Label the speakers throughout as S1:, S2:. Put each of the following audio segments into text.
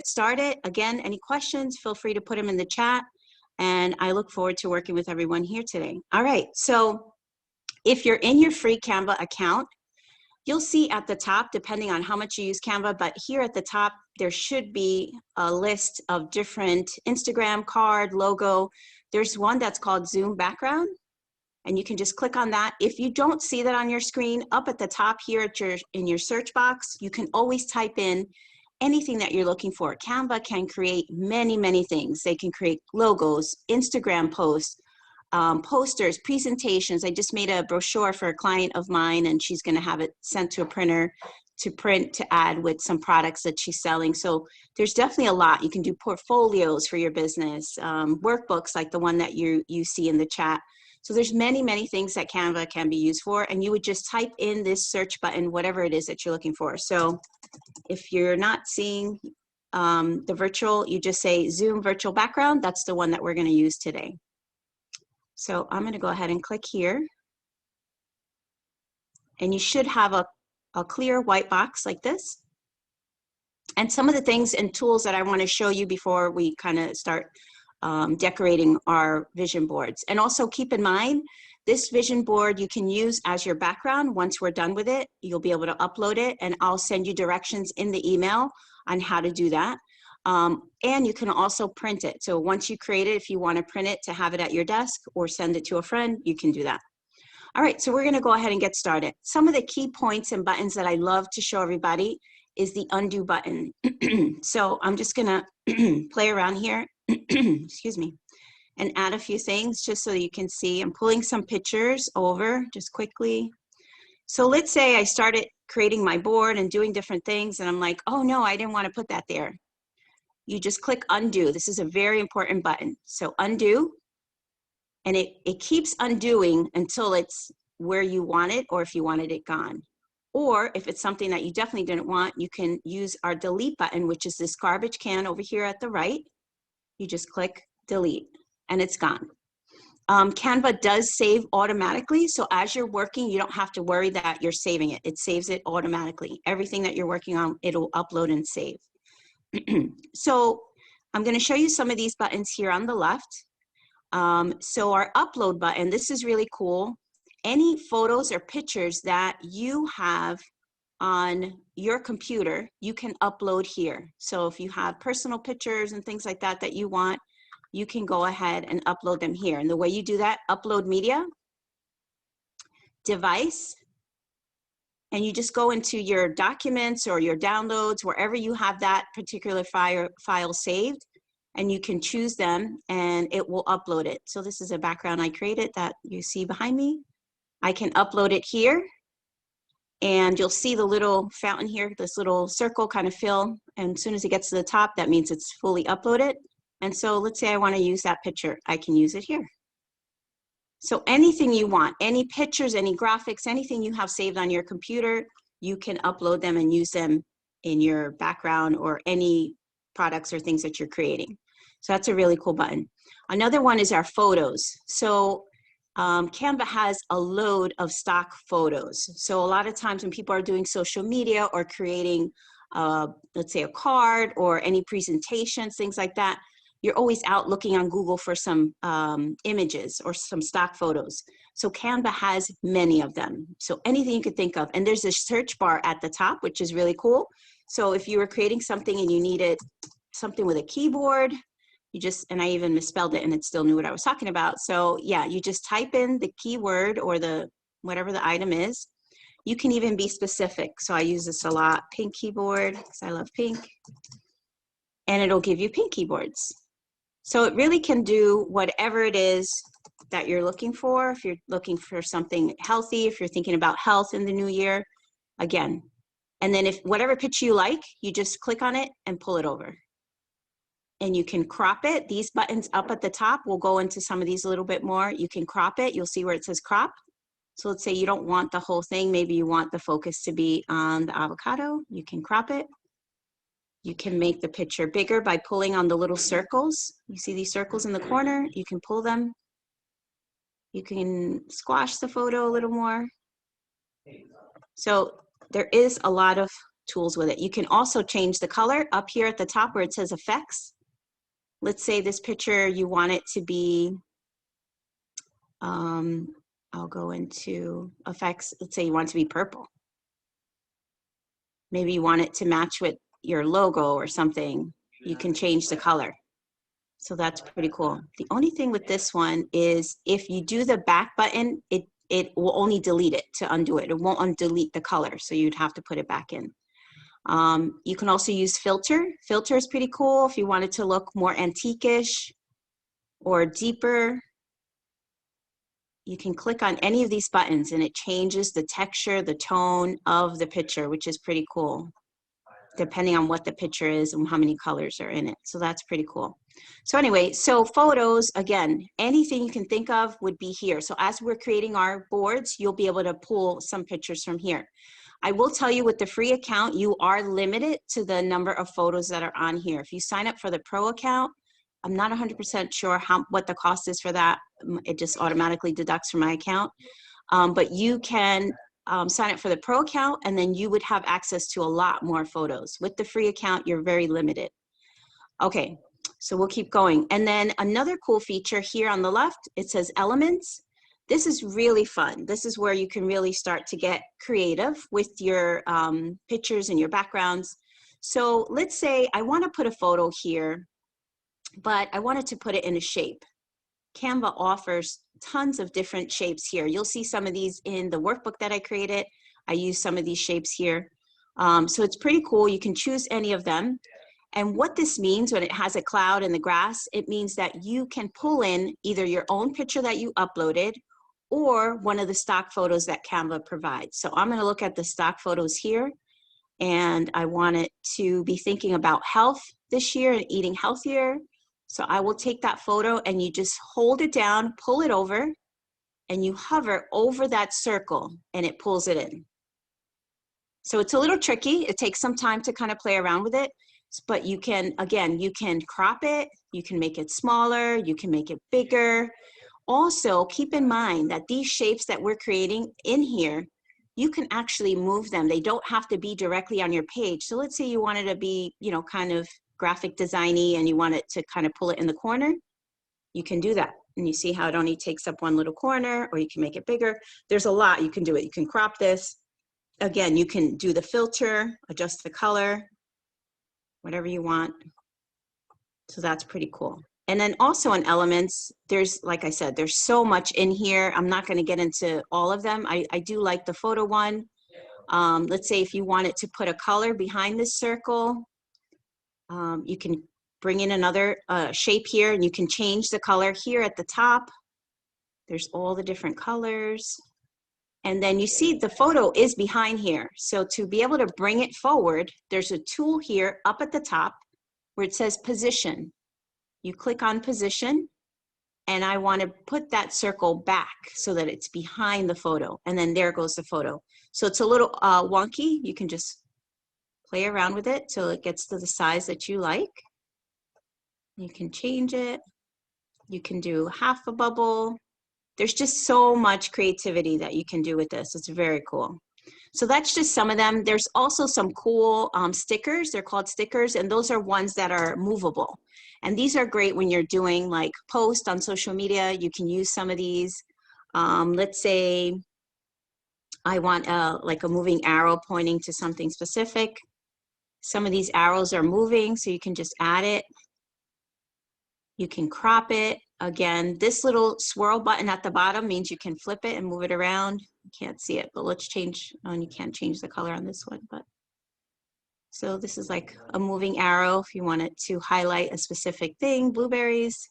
S1: started. Again, any questions, feel free to put them in the chat. And I look forward to working with everyone here today. All right, so if you're in your free Canva account, you'll see at the top, depending on how much you use Canva, but here at the top, there should be a list of different Instagram, card, logo. There's one that's called Zoom background, and you can just click on that. If you don't see that on your screen, up at the top here at in your search box, you can always type in anything that you're looking for. Canva can create many, many things. They can create logos, Instagram posts, posters, presentations. I just made a brochure for a client of mine, and she's going to have it sent to a printer to print to add with some products that she's selling. So there's definitely a lot. You can do portfolios for your business, workbooks like the one that you see in the chat. So there's many, many things that Canva can be used for, and you would just type in this search button, whatever it is that you're looking for. So if you're not seeing the virtual, you just say Zoom virtual background. That's the one that we're going to use today. So I'm going to go ahead and click here. And you should have a clear white box like this. And some of the things and tools that I want to show you before we kind of start decorating our vision boards. And also keep in mind, this vision board you can use as your background. Once we're done with it, you'll be able to upload it, and I'll send you directions in the email on how to do that. And you can also print it. So once you create it, if you want to print it to have it at your desk or send it to a friend, you can do that. All right, so we're going to go ahead and get started. Some of the key points and buttons that I love to show everybody is the undo button. So I'm just going to play around here, excuse me, and add a few things just so you can see. I'm pulling some pictures over just quickly. So let's say I started creating my board and doing different things, and I'm like, oh no, I didn't want to put that there. You just click undo. This is a very important button. So undo, and it keeps undoing until it's where you want it, or if you wanted it gone. Or if it's something that you definitely didn't want, you can use our delete button, which is this garbage can over here at the right. You just click delete, and it's gone. Canva does save automatically, so as you're working, you don't have to worry that you're saving it. It saves it automatically. Everything that you're working on, it'll upload and save. So I'm going to show you some of these buttons here on the left. So our upload button, this is really cool. Any photos or pictures that you have on your computer, you can upload here. So if you have personal pictures and things like that that you want, you can go ahead and upload them here. And the way you do that, upload media, device, and you just go into your documents or your downloads, wherever you have that particular file saved, and you can choose them and it will upload it. So this is a background I created that you see behind me. I can upload it here, and you'll see the little fountain here, this little circle kind of fill, and as soon as it gets to the top, that means it's fully uploaded. And so let's say I want to use that picture, I can use it here. So anything you want, any pictures, any graphics, anything you have saved on your computer, you can upload them and use them in your background or any products or things that you're creating. So that's a really cool button. Another one is our photos. So Canva has a load of stock photos. So a lot of times when people are doing social media or creating, let's say a card or any presentations, things like that, you're always out looking on Google for some images or some stock photos. So Canva has many of them. So anything you could think of. And there's a search bar at the top, which is really cool. So if you were creating something and you needed something with a keyboard, you just, and I even misspelled it and it still knew what I was talking about. So yeah, you just type in the keyword or the whatever the item is. You can even be specific. So I use this a lot, pink keyboard, because I love pink. And it'll give you pink keyboards. So it really can do whatever it is that you're looking for. If you're looking for something healthy, if you're thinking about health in the new year, again. And then if whatever picture you like, you just click on it and pull it over. And you can crop it. These buttons up at the top, we'll go into some of these a little bit more. You can crop it. You'll see where it says crop. So let's say you don't want the whole thing. Maybe you want the focus to be on the avocado. You can crop it. You can make the picture bigger by pulling on the little circles. You see these circles in the corner? You can pull them. You can squash the photo a little more. So there is a lot of tools with it. You can also change the color up here at the top where it says effects. Let's say this picture, you want it to be, I'll go into effects. Let's say you want it to be purple. Maybe you want it to match with your logo or something. You can change the color. So that's pretty cool. The only thing with this one is if you do the back button, it will only delete it to undo it. It won't undelete the color, so you'd have to put it back in. You can also use filter. Filter is pretty cool if you want it to look more antique-ish or deeper. You can click on any of these buttons and it changes the texture, the tone of the picture, which is pretty cool, depending on what the picture is and how many colors are in it. So that's pretty cool. So anyway, so photos, again, anything you can think of would be here. So as we're creating our boards, you'll be able to pull some pictures from here. I will tell you with the free account, you are limited to the number of photos that are on here. If you sign up for the pro account, I'm not 100% sure what the cost is for that. It just automatically deducts from my account. But you can sign up for the pro account and then you would have access to a lot more photos. With the free account, you're very limited. Okay, so we'll keep going. And then another cool feature here on the left, it says elements. This is really fun. This is where you can really start to get creative with your pictures and your backgrounds. So let's say I want to put a photo here, but I wanted to put it in a shape. Canva offers tons of different shapes here. You'll see some of these in the workbook that I created. I use some of these shapes here. So it's pretty cool. You can choose any of them. And what this means when it has a cloud and the grass, it means that you can pull in either your own picture that you uploaded or one of the stock photos that Canva provides. So I'm going to look at the stock photos here. And I want it to be thinking about health this year and eating healthier. So I will take that photo and you just hold it down, pull it over, and you hover over that circle and it pulls it in. So it's a little tricky. It takes some time to kind of play around with it, but you can, again, you can crop it, you can make it smaller, you can make it bigger. Also, keep in mind that these shapes that we're creating in here, you can actually move them. They don't have to be directly on your page. So let's say you wanted to be, you know, kind of graphic designy and you want it to kind of pull it in the corner, you can do that. And you see how it only takes up one little corner, or you can make it bigger. There's a lot you can do it. You can crop this. Again, you can do the filter, adjust the color, whatever you want. So that's pretty cool. And then also in elements, there's, like I said, there's so much in here. I'm not going to get into all of them. I do like the photo one. Let's say if you wanted to put a color behind this circle, you can bring in another shape here and you can change the color here at the top. There's all the different colors. And then you see the photo is behind here. So to be able to bring it forward, there's a tool here up at the top where it says position. You click on position and I want to put that circle back so that it's behind the photo. And then there goes the photo. So it's a little wonky. You can just play around with it till it gets to the size that you like. You can change it. You can do half a bubble. There's just so much creativity that you can do with this. It's very cool. So that's just some of them. There's also some cool stickers. They're called stickers, and those are ones that are movable. And these are great when you're doing like posts on social media. You can use some of these. Let's say I want like a moving arrow pointing to something specific. Some of these arrows are moving, so you can just add it. You can crop it. Again, this little swirl button at the bottom means you can flip it and move it around. You can't see it, but let's change, and you can't change the color on this one, but. So this is like a moving arrow if you want it to highlight a specific thing, blueberries.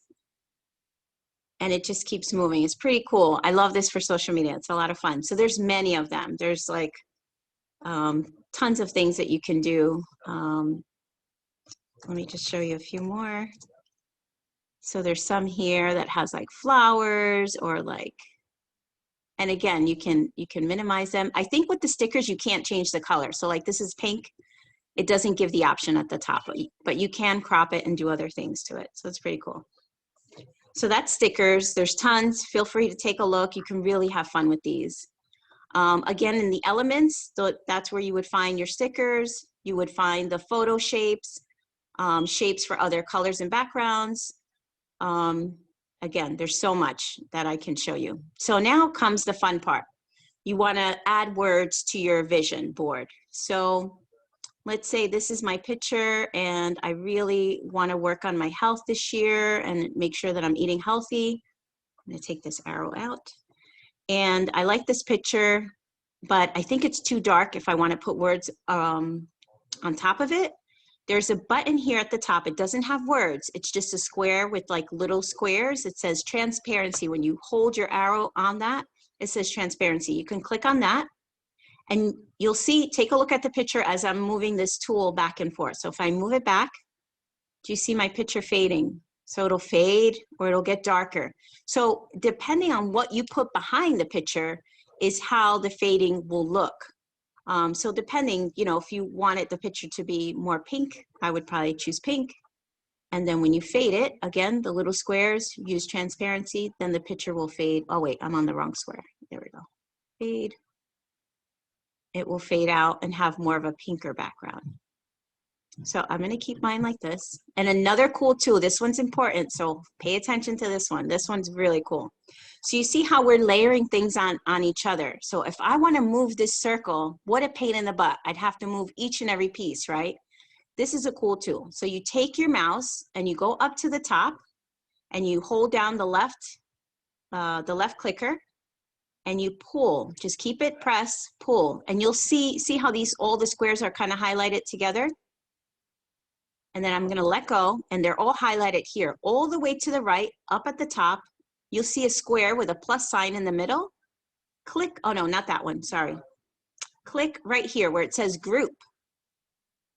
S1: And it just keeps moving. It's pretty cool. I love this for social media. It's a lot of fun. So there's many of them. There's like tons of things that you can do. Let me just show you a few more. So there's some here that has like flowers or like, and again, you can minimize them. I think with the stickers, you can't change the color. So like this is pink. It doesn't give the option at the top, but you can crop it and do other things to it. So it's pretty cool. So that's stickers. There's tons. Feel free to take a look. You can really have fun with these. Again, in the elements, that's where you would find your stickers. You would find the photo shapes, shapes for other colors and backgrounds. Again, there's so much that I can show you. So now comes the fun part. You want to add words to your vision board. So let's say this is my picture and I really want to work on my health this year and make sure that I'm eating healthy. I'm going to take this arrow out. And I like this picture, but I think it's too dark if I want to put words on top of it. There's a button here at the top. It doesn't have words. It's just a square with like little squares. It says transparency. When you hold your arrow on that, it says transparency. You can click on that and you'll see, take a look at the picture as I'm moving this tool back and forth. So if I move it back, do you see my picture fading? So it'll fade or it'll get darker. So depending on what you put behind the picture is how the fading will look. So depending, you know, if you wanted the picture to be more pink, I would probably choose pink. And then when you fade it, again, the little squares, use transparency, then the picture will fade. Oh wait, I'm on the wrong square. There we go. Fade. It will fade out and have more of a pinker background. So I'm going to keep mine like this. And another cool tool, this one's important, so pay attention to this one. This one's really cool. So you see how we're layering things on each other. So if I want to move this circle, what a pain in the butt. I'd have to move each and every piece, right? This is a cool tool. So you take your mouse and you go up to the top and you hold down the left clicker and you pull. Just keep it pressed, pull. And you'll see how all the squares are kind of highlighted together. And then I'm going to let go, and they're all highlighted here, all the way to the right, up at the top. You'll see a square with a plus sign in the middle. Click, oh no, not that one, sorry. Click right here where it says group.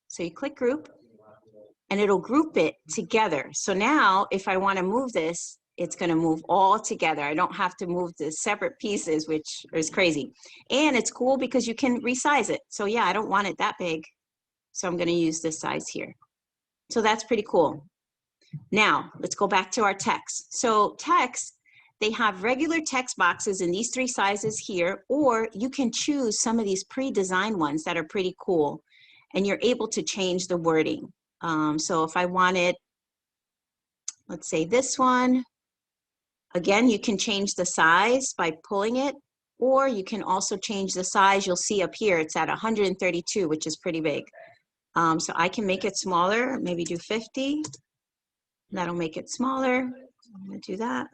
S1: So you click group, and it'll group it together. So now, if I want to move this, it's going to move all together. I don't have to move the separate pieces, which is crazy. And it's cool because you can resize it. So yeah, I don't want it that big. So I'm going to use this size here. So that's pretty cool. Now, let's go back to our text. So text, they have regular text boxes in these 3 sizes here, or you can choose some of these pre-designed ones that are pretty cool, and you're able to change the wording. So if I wanted, let's say this one, again, you can change the size by pulling it, or you can also change the size. You'll see up here, it's at 132, which is pretty big. So I can make it smaller, maybe do 50. That'll make it smaller. I'm going to do that.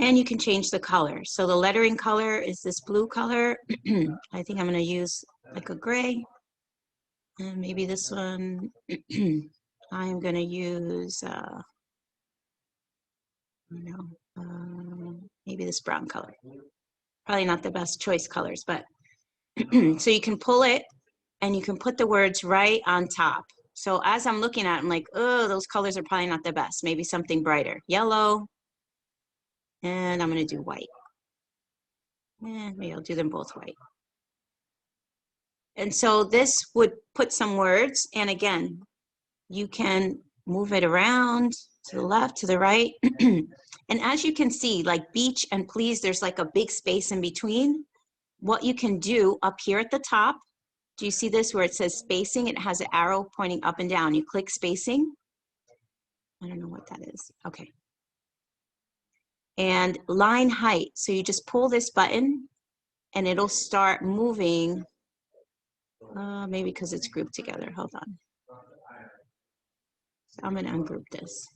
S1: And you can change the color. So the lettering color is this blue color. I think I'm going to use like a gray. And maybe this one, I'm going to use, maybe this brown color. Probably not the best choice colors, but so you can pull it and you can put the words right on top. So as I'm looking at it, I'm like, oh, those colors are probably not the best. Maybe something brighter. Yellow. And I'm going to do white. And maybe I'll do them both white. And so this would put some words. And again, you can move it around to the left, to the right. And as you can see, like beach and please, there's like a big space in between. What you can do up here at the top, do you see this where it says spacing? It has an arrow pointing up and down. You click spacing. I don't know what that is. Okay. And line height. So you just pull this button and it'll start moving. Maybe because it's grouped together. Hold on. So I'm going to ungroup this.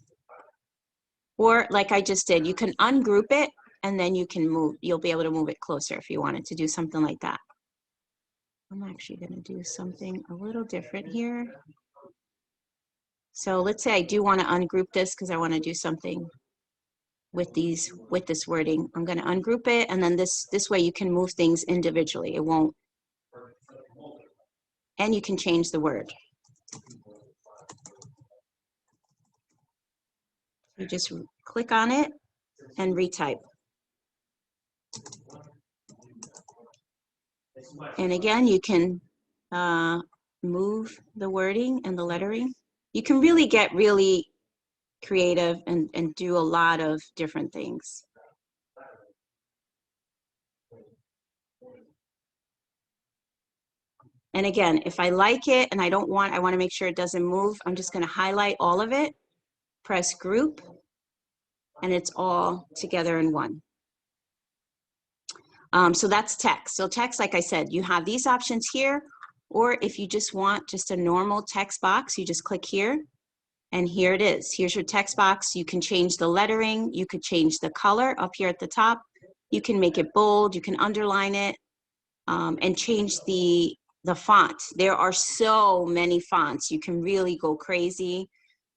S1: Or like I just did, you can ungroup it and then you can move. You'll be able to move it closer if you wanted to do something like that. I'm actually going to do something a little different here. So let's say I do want to ungroup this because I want to do something with this wording. I'm going to ungroup it, and then this way you can move things individually. It won't. And you can change the word. You just click on it and retype. And again, you can move the wording and the lettering. You can really get really creative and do a lot of different things. And again, if I like it and I want to make sure it doesn't move, I'm just going to highlight all of it, press group, and it's all together in one. So that's text. So text, like I said, you have these options here, or if you just want just a normal text box, you just click here, and here it is. Here's your text box. You can change the lettering. You could change the color up here at the top. You can make it bold. You can underline it, and change the font. There are so many fonts. You can really go crazy.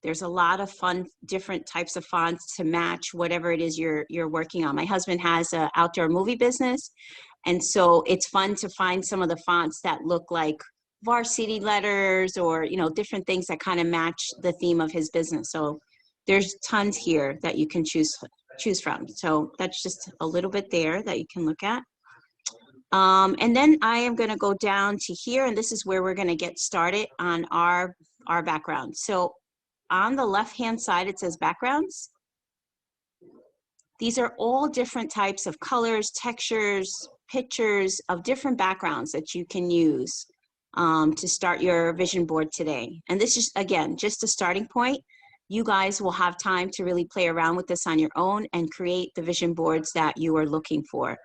S1: There's a lot of fun, different types of fonts to match whatever it is you're working on. My husband has an outdoor movie business, and so it's fun to find some of the fonts that look like varsity letters, or different things that kind of match the theme of his business. So there's tons here that you can choose from. So that's just a little bit there that you can look at. And then I am going to go down to here, and this is where we're going to get started on our background. So on the left-hand side, it says backgrounds. These are all different types of colors, textures, pictures of different backgrounds that you can use to start your vision board today. And this is, again, just a starting point. You guys will have time to really play around with this on your own and create the vision boards that you are looking for.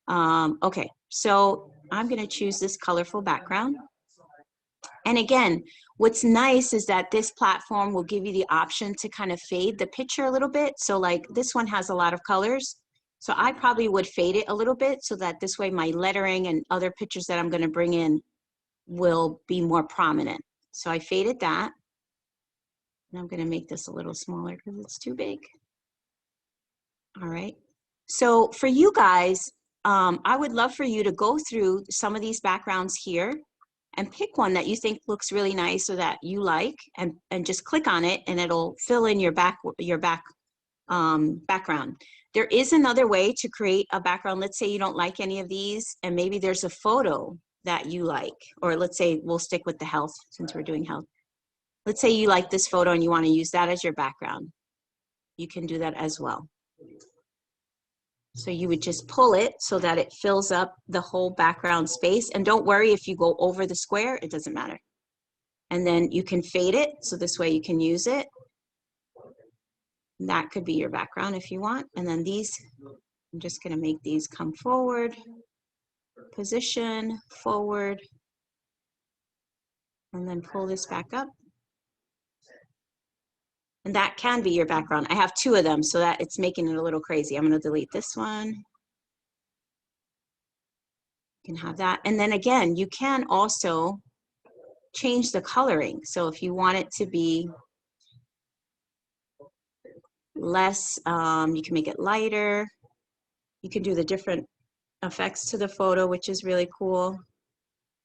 S1: Okay, so I'm going to choose this colorful background. And again, what's nice is that this platform will give you the option to kind of fade the picture a little bit. So like this one has a lot of colors. So I probably would fade it a little bit so that this way my lettering and other pictures that I'm going to bring in will be more prominent. So I faded that. And I'm going to make this a little smaller because it's too big. All right. So for you guys, I would love for you to go through some of these backgrounds here and pick one that you think looks really nice or that you like, and just click on it, and it'll fill in your background. There is another way to create a background. Let's say you don't like any of these, and maybe there's a photo that you like, or let's say we'll stick with the health since we're doing health. Let's say you like this photo and you want to use that as your background. You can do that as well. So you would just pull it so that it fills up the whole background space. And don't worry if you go over the square, it doesn't matter. And then you can fade it, so this way you can use it. That could be your background if you want. And then these, I'm just going to make these come forward, position, forward, and then pull this back up. And that can be your background. I have two of them, so that it's making it a little crazy. I'm going to delete this one. You can have that. And then again, you can also change the coloring. So if you want it to be less, you can make it lighter. You can do the different effects to the photo, which is really cool.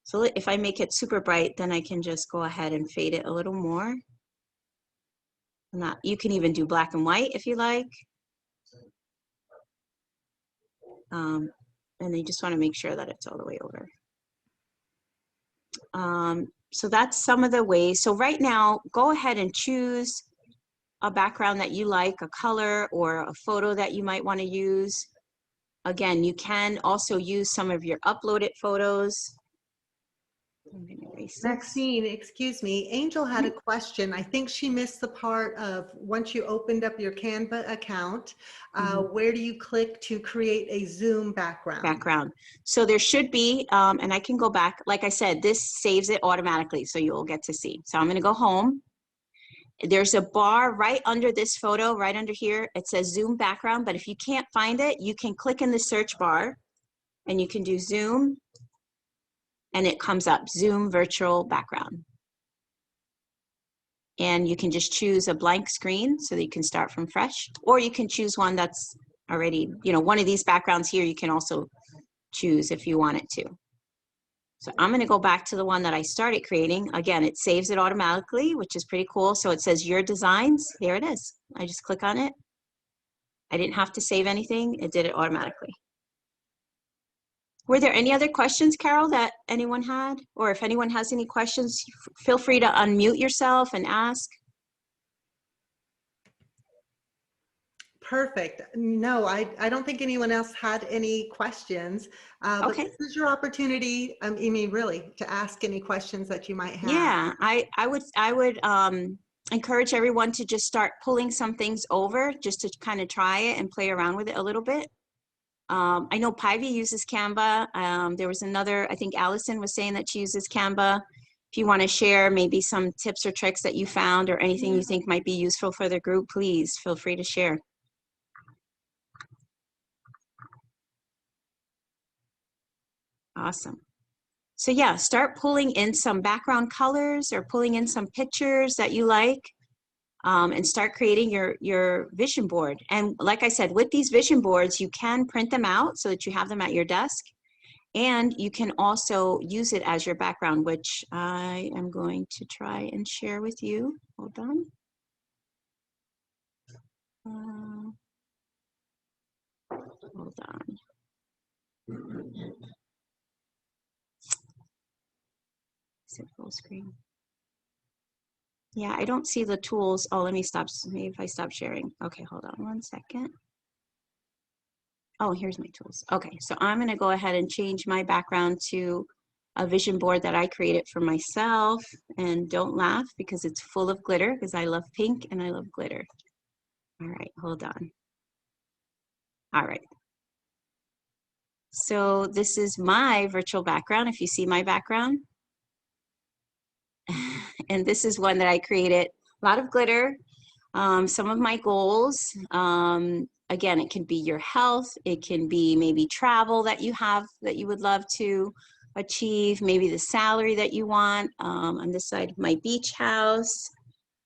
S1: So if I make it super bright, then I can just go ahead and fade it a little more. You can even do black and white if you like. And you just want to make sure that it's all the way over. So that's some of the ways. So right now, go ahead and choose a background that you like, a color or a photo that you might want to use. Again, you can also use some of your uploaded photos.
S2: Maxine, excuse me, Angel had a question. I think she missed the part of once you opened up your Canva account, where do you click to create a Zoom background?
S1: So there should be, and I can go back. Like I said, this saves it automatically, so you'll get to see. So I'm going to go home. There's a bar right under this photo, right under here. It says Zoom background, but if you can't find it, you can click in the search bar and you can do Zoom. And it comes up, Zoom virtual background. And you can just choose a blank screen so that you can start from fresh, or you can choose one that's already, one of these backgrounds here you can also choose if you want it to. So I'm gonna go back to the one that I started creating. Again, it saves it automatically, which is pretty cool. So it says your designs, there it is. I just click on it. I didn't have to save anything, it did it automatically. Were there any other questions, Carol, that anyone had? Or if anyone has any questions, feel free to unmute yourself and ask.
S2: Perfect. No, I don't think anyone else had any questions, but
S1: Okay.
S2: this is your opportunity, I mean, really, to ask any questions that you might have.
S1: Yeah, I would encourage everyone to just start pulling some things over just to kind of try it and play around with it a little bit. I know Pivy uses Canva. There was another, I think Allison was saying that she uses Canva. If you want to share maybe some tips or tricks that you found or anything you think might be useful for the group, please feel free to share. Awesome. So yeah, start pulling in some background colors or pulling in some pictures that you like, and start creating your vision board. And like I said, with these vision boards, you can print them out so that you have them at your desk. And you can also use it as your background, which I am going to try and share with you. Hold on. Hold on. Is it full screen? Yeah, I don't see the tools. Oh, let me stop. Maybe if I stop sharing. Okay, hold on one second. Oh, here's my tools. Okay, so I'm going to go ahead and change my background to a vision board that I created for myself. And don't laugh because it's full of glitter because I love pink and I love glitter. All right, hold on. All right. So this is my virtual background, if you see my background. And this is one that I created. A lot of glitter, some of my goals. Again, it can be your health. It can be maybe travel that you have that you would love to achieve, maybe the salary that you want. On this side of my beach house,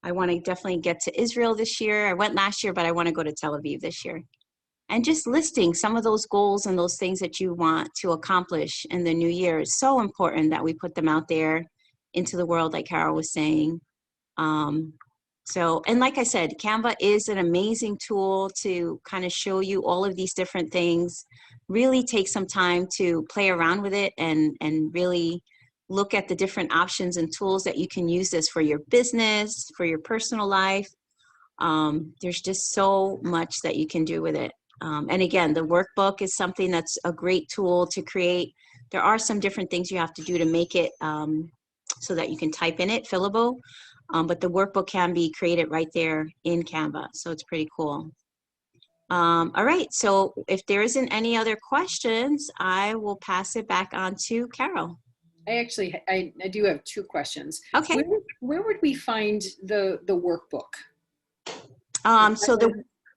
S1: I want to definitely get to Israel this year. I went last year, but I want to go to Tel Aviv this year. And just listing some of those goals and those things that you want to accomplish in the new year is so important that we put them out there into the world, like Carol was saying. And like I said, Canva is an amazing tool to kind of show you all of these different things. Really take some time to play around with it and really look at the different options and tools that you can use this for your business, for your personal life. There's just so much that you can do with it. And again, the workbook is something that's a great tool to create. There are some different things you have to do to make it so that you can type in it, fillable. But the workbook can be created right there in Canva. So it's pretty cool. All right, so if there isn't any other questions, I will pass it back on to Carol.
S3: I do have two questions.
S1: Okay.
S3: Where would we find the workbook?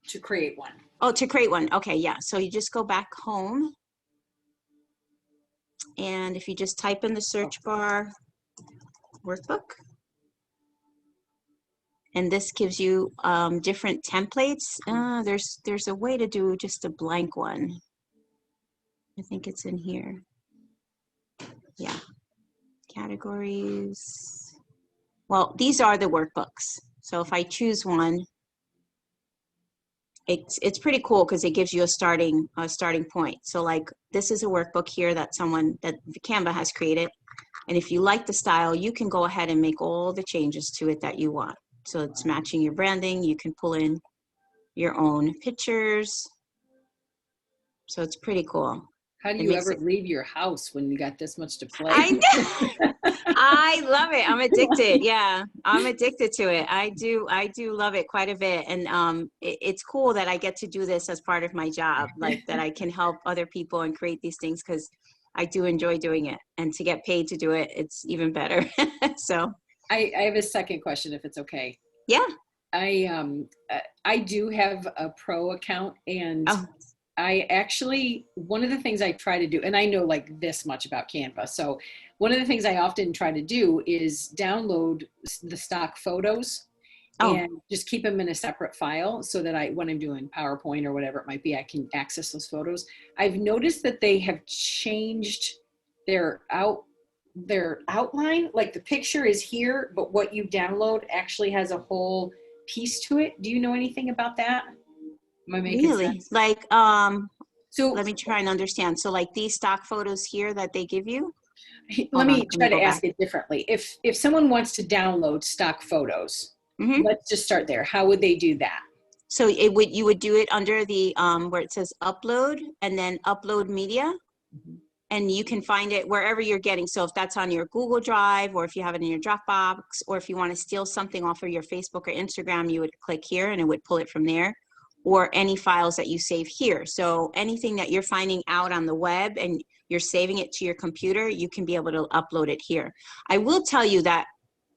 S3: To create one.
S1: Oh, to create one. Okay, yeah. So you just go back home. And if you just type in the search bar, workbook. And this gives you different templates. There's a way to do just a blank one. I think it's in here. Yeah. Categories. Well, these are the workbooks. So if I choose one, it's pretty cool because it gives you a starting point. So like this is a workbook here that Canva has created. And if you like the style, you can go ahead and make all the changes to it that you want. So it's matching your branding. You can pull in your own pictures. So it's pretty cool.
S3: How do you ever leave your house when you got this much to play?
S1: I know. I love it. I'm addicted. Yeah, I'm addicted to it. I do love it quite a bit. And it's cool that I get to do this as part of my job, like that I can help other people and create these things because I do enjoy doing it. And to get paid to do it, it's even better. So
S3: I have a second question, if it's okay.
S1: Yeah.
S3: I do have a pro account, and I actually, one of the things I try to do, and I know like this much about Canva, so one of the things I often try to do is download the stock photos and just keep them in a separate file so that when I'm doing PowerPoint or whatever it might be, I can access those photos. I've noticed that they have changed their outline, like the picture is here, but what you download actually has a whole piece to it. Do you know anything about that? Am I making sense?
S1: Like, so let me try and understand. So like these stock photos here that they give you?
S3: Let me try to ask it differently. If someone wants to download stock photos, let's just start there. How would they do that?
S1: So you would do it under the, where it says upload and then upload media. And you can find it wherever you're getting. So if that's on your Google Drive, or if you have it in your Dropbox, or if you want to steal something off of your Facebook or Instagram, you would click here and it would pull it from there, or any files that you save here. So anything that you're finding out on the web and you're saving it to your computer, you can be able to upload it here. I will tell you that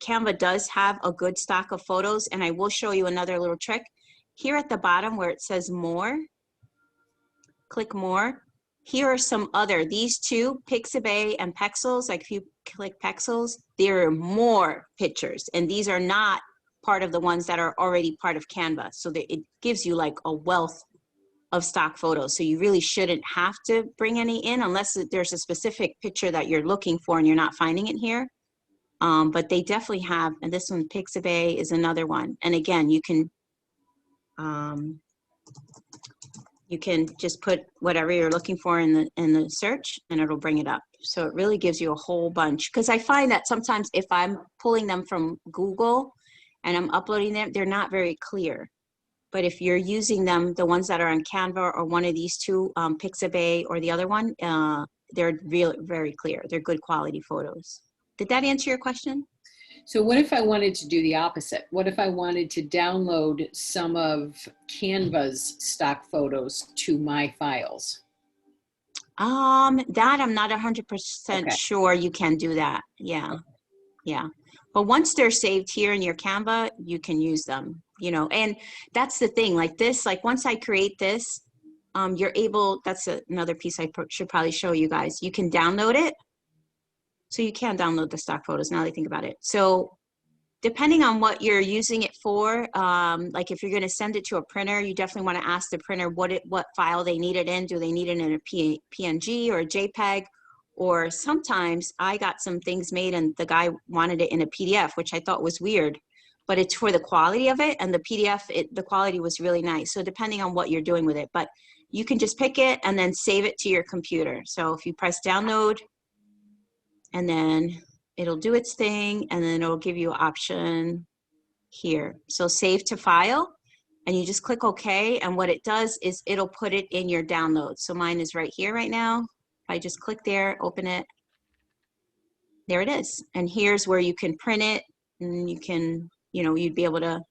S1: Canva does have a good stock of photos, and I will show you another little trick. Here at the bottom where it says more, click more. Here are some other, these two, Pixabay and Pexels, like if you click Pexels, there are more pictures, and these are not part of the ones that are already part of Canva. So that it gives you like a wealth of stock photos. So you really shouldn't have to bring any in unless there's a specific picture that you're looking for and you're not finding it here. But they definitely have, and this one, Pixabay, is another one. And again, you can just put whatever you're looking for in the search and it'll bring it up. So it really gives you a whole bunch, because I find that sometimes if I'm pulling them from Google and I'm uploading them, they're not very clear. But if you're using them, the ones that are on Canva or one of these two, Pixabay or the other one, they're really very clear. They're good quality photos. Did that answer your question?
S3: So what if I wanted to do the opposite? What if I wanted to download some of Canva's stock photos to my files?
S1: That I'm not 100% sure you can do that. Yeah. Yeah. But once they're saved here in your Canva, you can use them, you know, and that's the thing, like this, like once I create this, you're able, that's another piece I should probably show you guys. You can download it. So you can download the stock photos now that I think about it. So depending on what you're using it for, like if you're going to send it to a printer, you definitely want to ask the printer what file they need it in. Do they need it in a PNG or a JPEG? Or sometimes I got some things made and the guy wanted it in a PDF, which I thought was weird, but it's for the quality of it, and the PDF, the quality was really nice. So depending on what you're doing with it, but you can just pick it and then save it to your computer. So if you press download, and then it'll do its thing, and then it'll give you an option here. So save to file, and you just click OK, and what it does is it'll put it in your downloads. So mine is right here right now. If I just click there, open it, there it is. And here's where you can print it, and you can, you know, you'd be able to,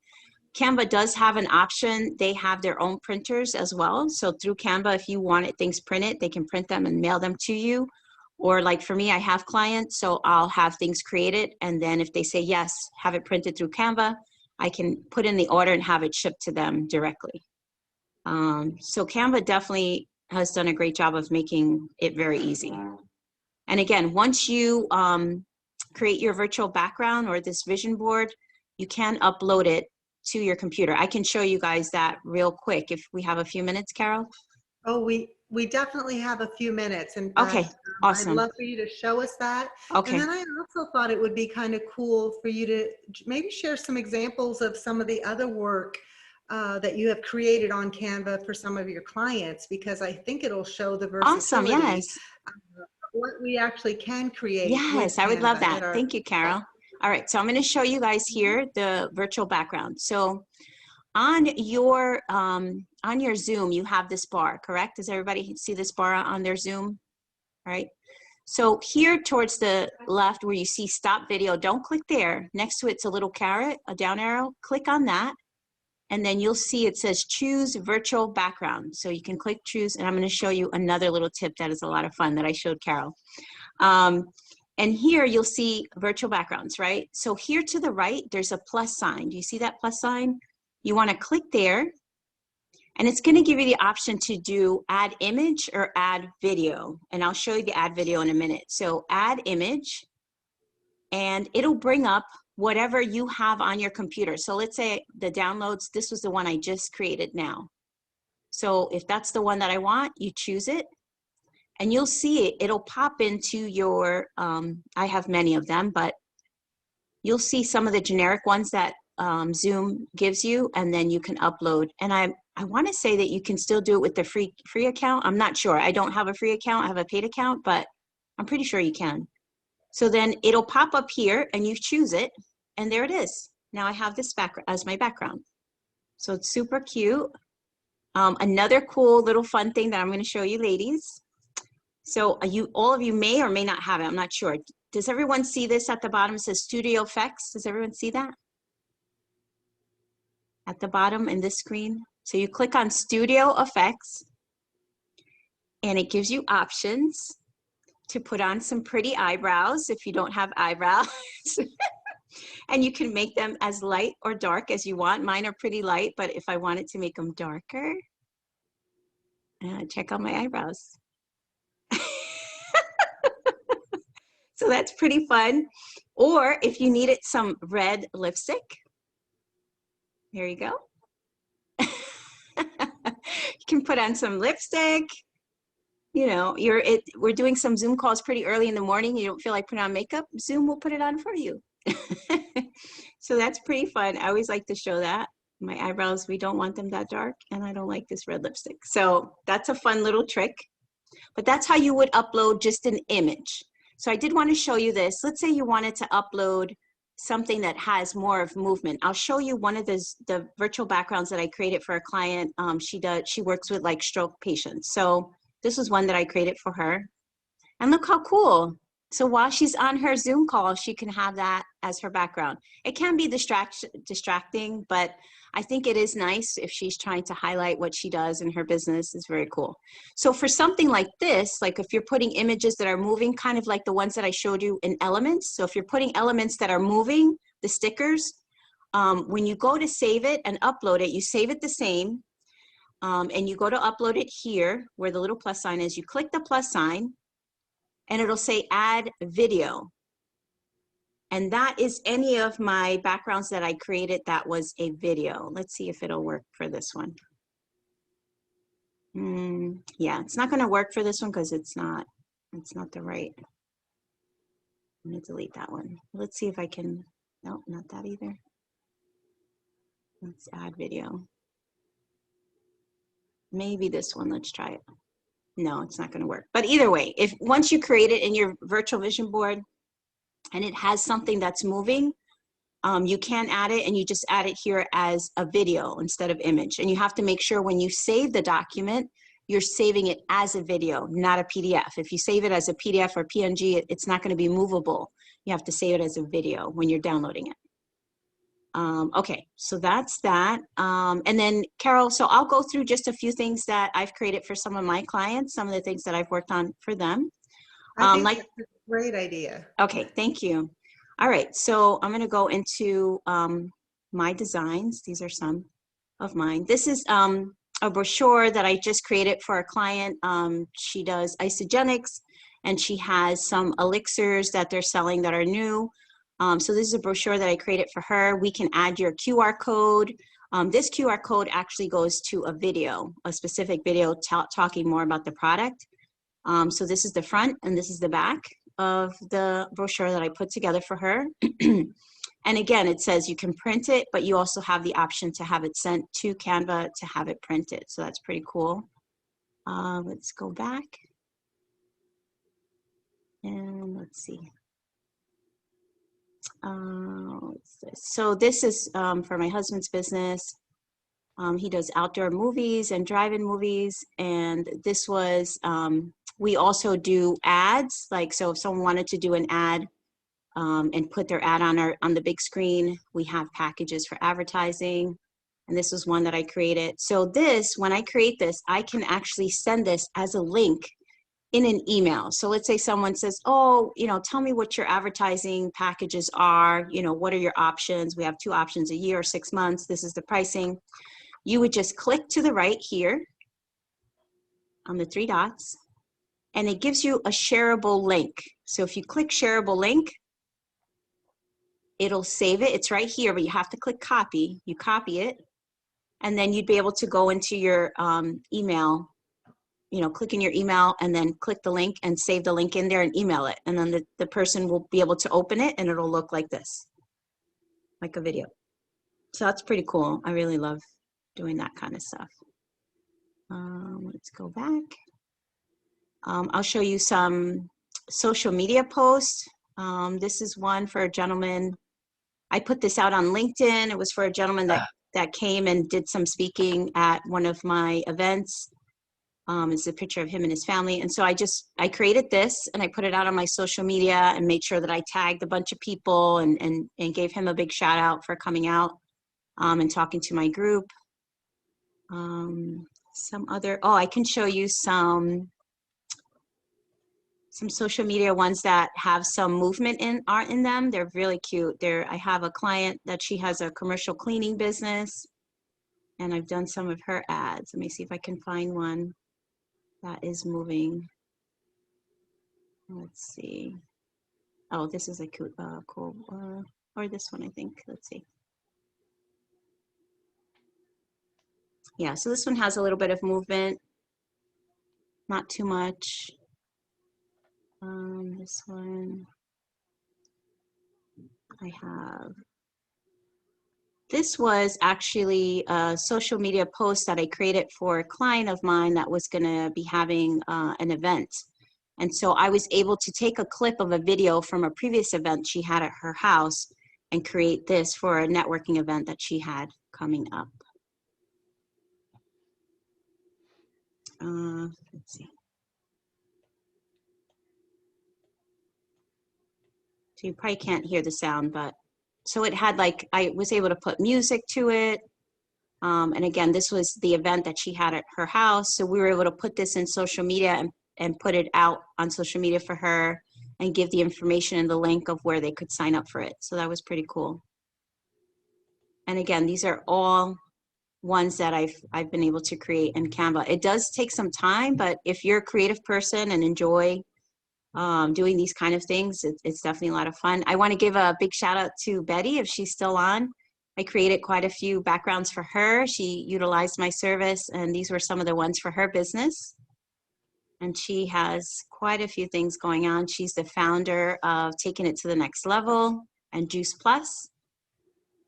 S1: Canva does have an option. They have their own printers as well. So through Canva, if you wanted things printed, they can print them and mail them to you. Or like for me, I have clients, so I'll have things created, and then if they say yes, have it printed through Canva, I can put in the order and have it shipped to them directly. So Canva definitely has done a great job of making it very easy. And again, once you create your virtual background or this vision board, you can upload it to your computer. I can show you guys that real quick if we have a few minutes, Carol.
S2: Oh, we definitely have a few minutes. In
S1: Okay,
S2: fact,
S1: awesome.
S2: I'd love for you to show us that.
S1: Okay.
S2: And then I also thought it would be kind of cool for you to maybe share some examples of some of the other work that you have created on Canva for some of your clients, because I think it'll show the versatility
S1: Awesome, yes.
S2: of what we actually can create.
S1: Yes, I would love that.
S2: Our,
S1: Thank you, Carol. All right, so I'm going to show you guys here the virtual background. So on your Zoom, you have this bar, correct? Does everybody see this bar on their Zoom? All right. So here towards the left where you see stop video, don't click there. Next to it's a little caret, a down arrow. Click on that. And then you'll see it says choose virtual background. So you can click choose, and I'm going to show you another little tip that is a lot of fun that I showed Carol. And here you'll see virtual backgrounds, right? So here to the right, there's a plus sign. Do you see that plus sign? You want to click there, and it's going to give you the option to do add image or add video. And I'll show you the add video in a minute. So add image, and it'll bring up whatever you have on your computer. So let's say the downloads, this was the one I just created now. So if that's the one that I want, you choose it, and you'll see it. It'll pop into your, I have many of them, but you'll see some of the generic ones that Zoom gives you, and then you can upload. And I want to say that you can still do it with the free account. I'm not sure. I don't have a free account. I have a paid account, but I'm pretty sure you can. So then it'll pop up here, and you choose it, and there it is. Now I have this background as my background. So it's super cute. Another cool little fun thing that I'm going to show you ladies. So all of you may or may not have it. I'm not sure. Does everyone see this at the bottom? It says Studio Effects. Does everyone see that? At the bottom in this screen. So you click on Studio Effects and it gives you options to put on some pretty eyebrows if you don't have eyebrows. And you can make them as light or dark as you want. Mine are pretty light, but if I wanted to make them darker, check out my eyebrows. So that's pretty fun. Or if you needed some red lipstick, here you go. You can put on some lipstick. You know, we're doing some Zoom calls pretty early in the morning. You don't feel like putting on makeup, Zoom will put it on for you. So that's pretty fun. I always like to show that. My eyebrows, we don't want them that dark, and I don't like this red lipstick. So that's a fun little trick. But that's how you would upload just an image. So I did want to show you this. Let's say you wanted to upload something that has more of movement. I'll show you one of the virtual backgrounds that I created for a client. She works with like stroke patients. So this was one that I created for her. And look how cool. So while she's on her Zoom call, she can have that as her background. It can be distracting, but I think it is nice if she's trying to highlight what she does in her business. It's very cool. So for something like this, like if you're putting images that are moving, kind of like the ones that I showed you in elements. So if you're putting elements that are moving, the stickers, when you go to save it and upload it, you save it the same. And you go to upload it here where the little plus sign is. You click the plus sign and it'll say add video. And that is any of my backgrounds that I created that was a video. Let's see if it'll work for this one. Yeah, it's not gonna work for this one because it's not the right. I'm gonna delete that one. Let's see if I can, no, not that either. Let's add video. Maybe this one, let's try it. No, it's not gonna work. But either way, if once you create it in your virtual vision board and it has something that's moving, you can add it and you just add it here as a video instead of image. And you have to make sure when you save the document, you're saving it as a video, not a PDF. If you save it as a PDF or PNG, it's not gonna be movable. You have to save it as a video when you're downloading it. Okay, so that's that. And then Carol, so I'll go through just a few things that I've created for some of my clients, some of the things that I've worked on for them.
S2: I think that's a great idea.
S1: Okay, thank you. All right, so I'm gonna go into my designs. These are some of mine. This is a brochure that I just created for a client. She does isogenics and she has some elixirs that they're selling that are new. So this is a brochure that I created for her. We can add your QR code. This QR code actually goes to a video, a specific video talking more about the product. So this is the front and this is the back of the brochure that I put together for her. And again, it says you can print it, but you also have the option to have it sent to Canva to have it printed. So that's pretty cool. Let's go back. And let's see. So this is for my husband's business. He does outdoor movies and drive-in movies. And this was, we also do ads. Like, so if someone wanted to do an ad and put their ad on the big screen, we have packages for advertising. And this was one that I created. So this, when I create this, I can actually send this as a link in an email. So let's say someone says, oh, you know, tell me what your advertising packages are. You know, what are your options? We have 2 options, a year or 6 months. This is the pricing. You would just click to the right here on the 3 dots, and it gives you a shareable link. So if you click shareable link, it'll save it. It's right here, but you have to click copy. You copy it, and then you'd be able to go into your email, you know, click in your email and then click the link and save the link in there and email it. And then the person will be able to open it and it'll look like this, like a video. So that's pretty cool. I really love doing that kind of stuff. Let's go back. I'll show you some social media posts. This is one for a gentleman. I put this out on LinkedIn. It was for a gentleman that that came and did some speaking at one of my events. It's a picture of him and his family. And so I created this and I put it out on my social media and made sure that I tagged a bunch of people and gave him a big shout out for coming out and talking to my group. Some other, I can show you some social media ones that have some movement art in them. They're really cute. I have a client that she has a commercial cleaning business, and I've done some of her ads. Let me see if I can find one that is moving. Let's see. Oh, this is a cool, or this one, I think. Let's see. Yeah, so this one has a little bit of movement, not too much. This one I have. This was actually a social media post that I created for a client of mine that was going to be having an event. And so I was able to take a clip of a video from a previous event she had at her house and create this for a networking event that she had coming up. Let's see. So you probably can't hear the sound, but so it had like, I was able to put music to it. And again, this was the event that she had at her house. So we were able to put this in social media and put it out on social media for her and give the information and the link of where they could sign up for it. So that was pretty cool. And again, these are all ones that I've been able to create in Canva. It does take some time, but if you're a creative person and enjoy doing these kind of things, it's definitely a lot of fun. I want to give a big shout out to Betty if she's still on. I created quite a few backgrounds for her. She utilized my service, and these were some of the ones for her business. And she has quite a few things going on. She's the founder of Taking It to the Next Level and Juice Plus.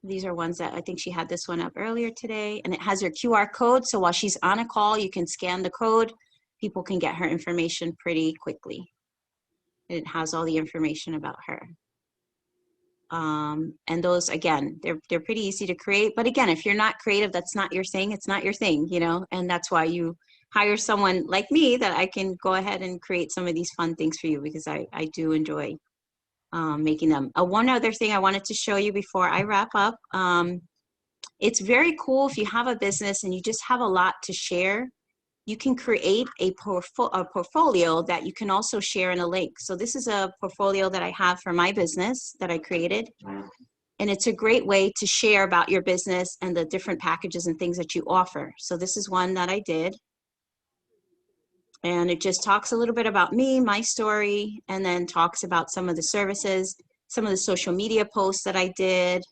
S1: These are ones that I think she had this one up earlier today, and it has her QR code. So while she's on a call, you can scan the code. People can get her information pretty quickly. It has all the information about her. And those, again, they're pretty easy to create. But again, if you're not creative, that's not your thing. It's not your thing, you know, and that's why you hire someone like me that I can go ahead and create some of these fun things for you, because I do enjoy making them. One other thing I wanted to show you before I wrap up. It's very cool if you have a business and you just have a lot to share. You can create a portfolio that you can also share in a link. So this is a portfolio that I have for my business that I created. And it's a great way to share about your business and the different packages and things that you offer. So this is one that I did. And it just talks a little bit about me, my story, and then talks about some of the services, some of the social media posts that I did,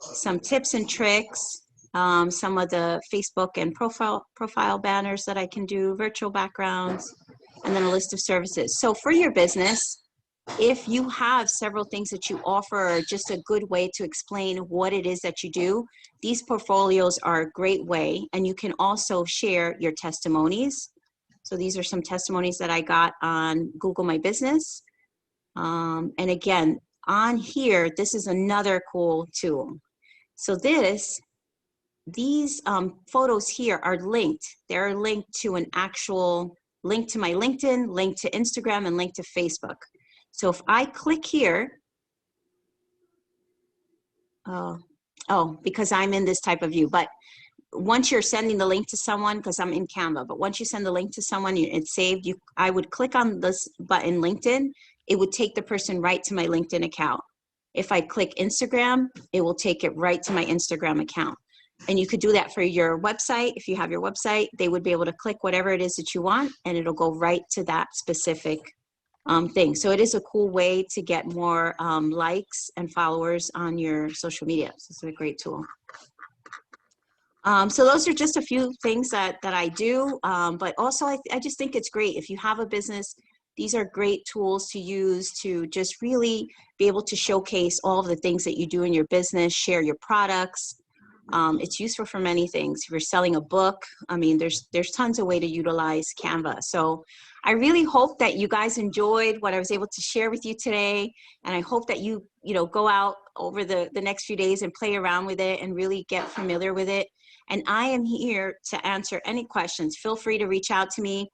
S1: some tips and tricks, some of the Facebook and profile banners that I can do, virtual backgrounds, and then a list of services. So for your business, if you have several things that you offer, or just a good way to explain what it is that you do, these portfolios are a great way. And you can also share your testimonies. So these are some testimonies that I got on Google My Business. And again, on here, this is another cool tool. So these photos here are linked. They're linked to an actual link to my LinkedIn, link to Instagram, and link to Facebook. So if I click here, because I'm in this type of view, but once you're sending the link to someone, because I'm in Canva, but once you send the link to someone, it's saved. I would click on this button, LinkedIn, it would take the person right to my LinkedIn account. If I click Instagram, it will take it right to my Instagram account. And you could do that for your website. If you have your website, they would be able to click whatever it is that you want, and it'll go right to that specific thing. So it is a cool way to get more likes and followers on your social media. So it's a great tool. So those are just a few things that I do, but also I just think it's great. If you have a business, these are great tools to use to just really be able to showcase all of the things that you do in your business, share your products. It's useful for many things. If you're selling a book, I mean, there's tons of way to utilize Canva. So I really hope that you guys enjoyed what I was able to share with you today. And I hope that you go out over the next few days and play around with it and really get familiar with it. And I am here to answer any questions. Feel free to reach out to me.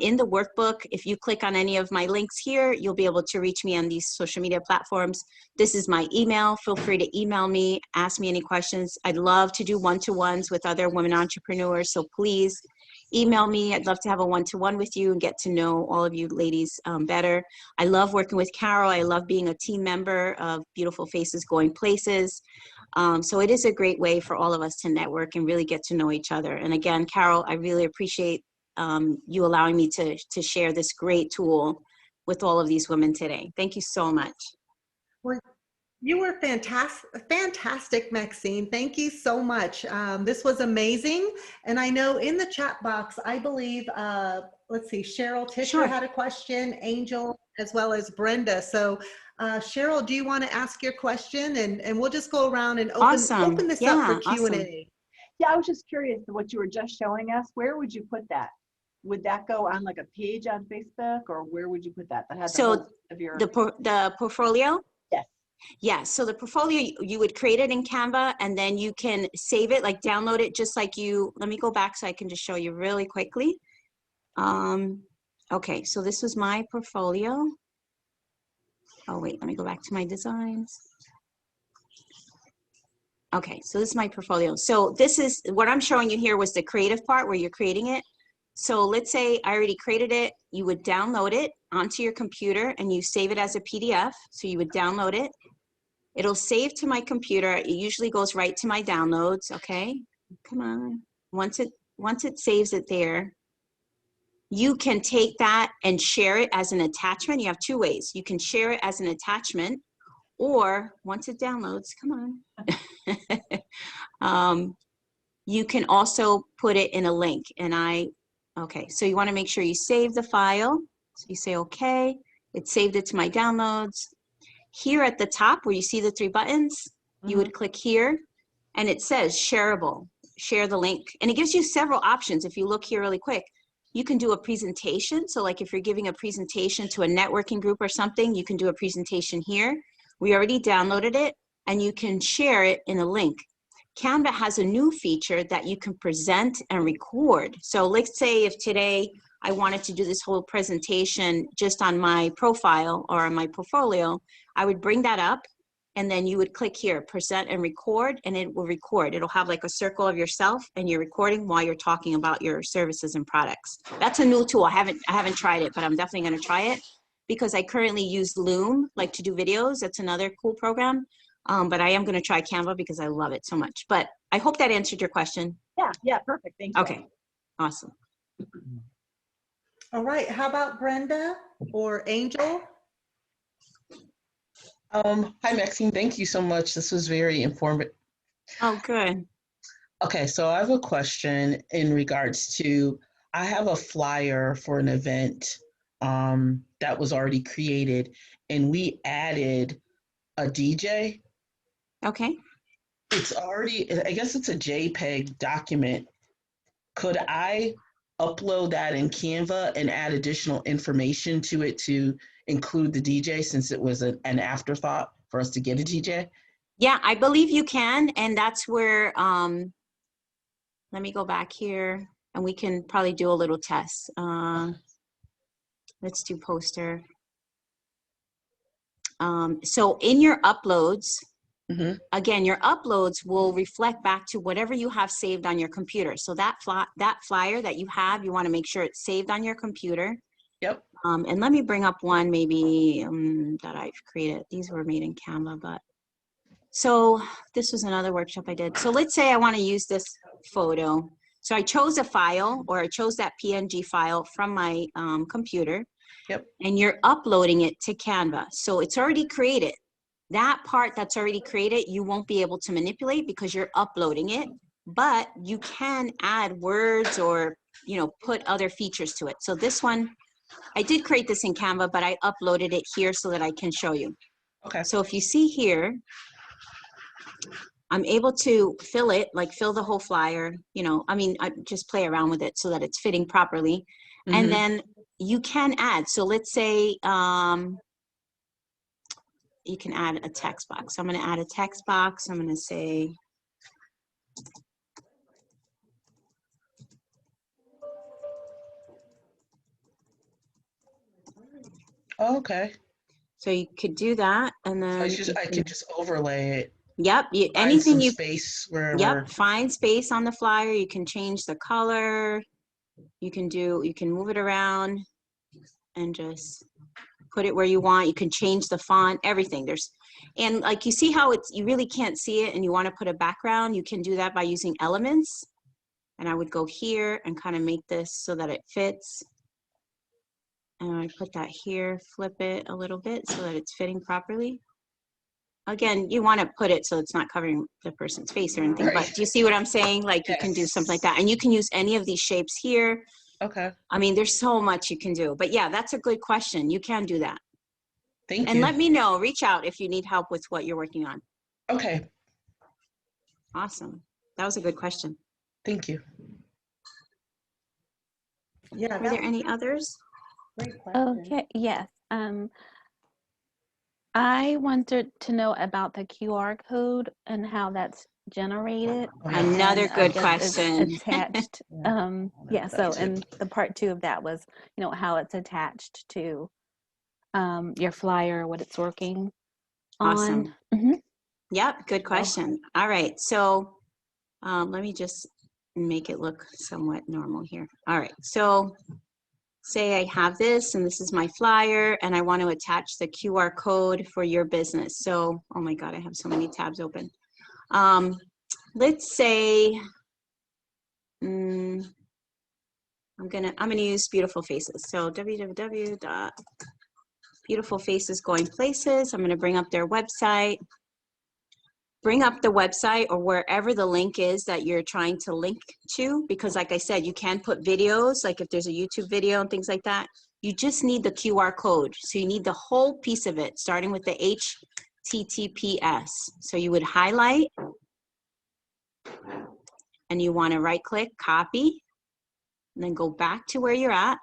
S1: In the workbook, if you click on any of my links here, you'll be able to reach me on these social media platforms. This is my email. Feel free to email me, ask me any questions. I'd love to do one-to-ones with other women entrepreneurs, so please email me. I'd love to have a one-to-one with you and get to know all of you ladies better. I love working with Carol. I love being a team member of Beautiful Faces Going Places. So it is a great way for all of us to network and really get to know each other. And again, Carol, I really appreciate you allowing me to share this great tool with all of these women today. Thank you so much.
S2: Well, you were fantastic, Maxine. Thank you so much. This was amazing. And I know in the chat box, I believe, let's see, Cheryl Tischer
S1: Sure.
S2: had a question, Angel, as well as Brenda. So Cheryl, do you want to ask your question? And we'll just go around and open this up for Q&A.
S1: Awesome.
S4: Yeah, I was just curious what you were just showing us. Where would you put that? Would that go on like a page on Facebook, or where would you put that? That has
S1: So
S4: of your
S1: the portfolio?
S4: Yes.
S1: Yeah, so the portfolio, you would create it in Canva, and then you can save it, like download it, just like let me go back so I can just show you really quickly. Okay, so this was my portfolio. Oh wait, let me go back to my designs. Okay, so this is my portfolio. So this is what I'm showing you here was the creative part where you're creating it. So let's say I already created it. You would download it onto your computer and you save it as a PDF. So you would download it. It'll save to my computer. It usually goes right to my downloads. Okay, come on. Once it saves it there, you can take that and share it as an attachment. You have two ways. You can share it as an attachment, or once it downloads, come on, you can also put it in a link. And okay, so you want to make sure you save the file. So you say, okay, it saved it to my downloads. Here at the top where you see the three buttons, you would click here and it says shareable, share the link. And it gives you several options. If you look here really quick, you can do a presentation. So like if you're giving a presentation to a networking group or something, you can do a presentation here. We already downloaded it and you can share it in a link. Canva has a new feature that you can present and record. So let's say if today I wanted to do this whole presentation just on my profile or on my portfolio, I would bring that up and then you would click here, present and record, and it will record. It'll have like a circle of yourself and you're recording while you're talking about your services and products. That's a new tool. I haven't tried it, but I'm definitely gonna try it because I currently use Loom, like to do videos. That's another cool program. But I am gonna try Canva because I love it so much. But I hope that answered your question.
S4: Yeah, perfect. Thank you.
S1: Okay, awesome.
S2: All right, how about Brenda or Angel?
S5: Hi, Maxine. Thank you so much. This was very informative.
S1: Oh, good.
S5: Okay, so I have a question in regards to, I have a flyer for an event that was already created, and we added a DJ.
S1: Okay.
S5: It's already, I guess it's a JPEG document. Could I upload that in Canva and add additional information to it to include the DJ, since it was an afterthought for us to get a DJ?
S1: Yeah, I believe you can. And that's where, let me go back here and we can probably do a little test. Let's do poster. So in your uploads, again, your uploads will reflect back to whatever you have saved on your computer. So that flyer that you have, you want to make sure it's saved on your computer.
S5: Yep.
S1: And let me bring up one maybe that I've created. These were made in Canva, but so this was another workshop I did. So let's say I want to use this photo. So I chose a file, or I chose that PNG file from my computer.
S5: Yep.
S1: And you're uploading it to Canva. So it's already created. That part that's already created, you won't be able to manipulate because you're uploading it, but you can add words or, put other features to it. So this one, I did create this in Canva, but I uploaded it here so that I can show you.
S5: Okay.
S1: So if you see here, I'm able to fill it, like fill the whole flyer, I just play around with it so that it's fitting properly. And then you can add. So let's say you can add a text box. So I'm going to add a text box. I'm going to say,
S5: Oh, okay.
S1: so you could do that, and
S5: So
S1: then
S5: I could just overlay it.
S1: yep,
S5: Find
S1: anything
S5: some
S1: you,
S5: space wherever.
S1: yep, find space on the flyer. You can change the color. You can move it around and just put it where you want. You can change the font, everything. And like you see how you really can't see it and you want to put a background, you can do that by using elements. And I would go here and kind of make this so that it fits. And I put that here, flip it a little bit so that it's fitting properly. Again, you want to put it so it's not covering the person's face or anything,
S5: Right.
S1: but do you see what I'm saying? Like you can do something like that. And you can use any of these shapes here.
S5: Okay.
S1: I mean, there's so much you can do. But yeah, that's a good question. You can do that.
S5: Thank
S1: And
S5: you.
S1: let me know, reach out if you need help with what you're working on.
S5: Okay.
S1: Awesome. That was a good question.
S5: Thank you.
S2: Yeah,
S1: Were there any others?
S2: great question.
S6: Okay, yes. I wanted to know about the QR code and how that's generated.
S1: Another
S6: and,
S1: good
S6: guess it's
S1: question.
S6: attached. Yeah, so, and the part 2 of that was, you know, how it's attached to your flyer, what it's working on.
S1: Awesome.
S6: Mhm.
S1: Yep, good question. All right, so let me just make it look somewhat normal here. All right, so say I have this and this is my flyer and I want to attach the QR code for your business. So, oh my God, I have so many tabs open. Let's say, I'm gonna use Beautiful Faces. So www.beautifulfacesgoingplaces. I'm gonna bring up their website. Bring up the website or wherever the link is that you're trying to link to, because like I said, you can put videos, like if there's a YouTube video and things like that, you just need the QR code. So you need the whole piece of it, starting with the HTTPS. So you would highlight and you want to right click, copy, and then go back to where you're at.